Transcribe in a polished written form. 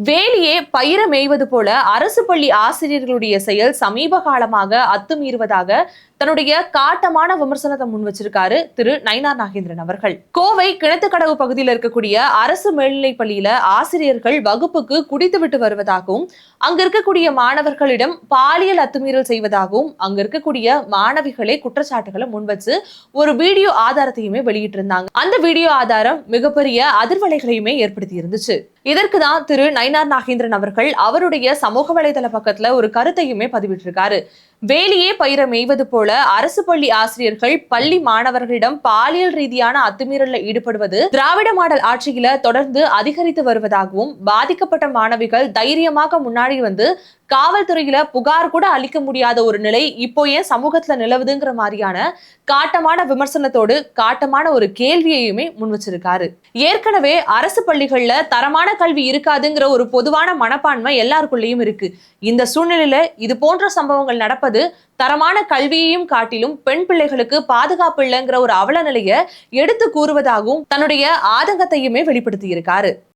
வேலியே பயிர மேய்வது போல அரசு பள்ளி ஆசிரியர்களுடைய செயல் சமீப காலமாக அத்துமீறுவதாக தன்னுடைய காட்டமான விமர்சனத்தை முன் வச்சிருக்காரு திரு நயினார் நாகேந்திரன் அவர்கள். கோவை கிணத்துக்கடவு பகுதியில் இருக்கக்கூடிய அரசு மேல்நிலை பள்ளியில ஆசிரியர்கள் வகுப்புக்கு குடித்துவிட்டு வருவதாகவும் அங்க இருக்கக்கூடிய மாணவர்களிடம் பாலியல் அத்துமீறல் செய்வதாகவும் அங்க இருக்கக்கூடிய மாணவிகளே குற்றச்சாட்டுகளை முன்வச்சு ஒரு வீடியோ ஆதாரத்தையுமே வெளியிட்டிருந்தாங்க. அந்த வீடியோ ஆதாரம் மிகப்பெரிய அதிர்வலைகளையுமே ஏற்படுத்தி இருந்துச்சு. இதற்கு தான் திரு நயினார் நாகேந்திரன் அவர்கள் அவருடைய சமூக வலைதள பக்கத்துல ஒரு கருத்தையுமே பதிவிட்டிருக்காரு. வேலியே பயிர மேய்வது போல அரசு பள்ளி ஆசிரியர்கள் பள்ளி மாணவர்களிடம் பாலியல் ரீதியான அத்துமீறல்ல ஈடுபடுவது திராவிட மாடல் ஆட்சியில தொடர்ந்து அதிகரித்து வருவதாகவும் பாதிக்கப்பட்ட மாணவிகள் தைரியமாக முன்னாடி வந்து காவல்துறையில புகார் கூட அளிக்க முடியாத ஒரு நிலை இப்போ ஏன் சமூகத்துல நிலவுதுங்கிற மாதிரியான காட்டமான விமர்சனத்தோடு காட்டமான ஒரு கேள்வியையுமே முன் வச்சிருக்காரு. ஏற்கனவே அரசு பள்ளிகள்ல தரமான கல்வி இருக்காதுங்கிற ஒரு பொதுவான மனப்பான்மை எல்லாருக்குள்ளேயும் இருக்கு. இந்த சூழ்நிலையில இது போன்ற சம்பவங்கள் நடப்பது தரமான கல்வியையும் காட்டிலும் பெண் பிள்ளைகளுக்கு பாதுகாப்பு இல்லைங்கிற ஒரு அவல நிலையை எடுத்து கூறுவதாகவும் தன்னுடைய ஆதங்கத்தையுமே வெளிப்படுத்தி இருக்காரு.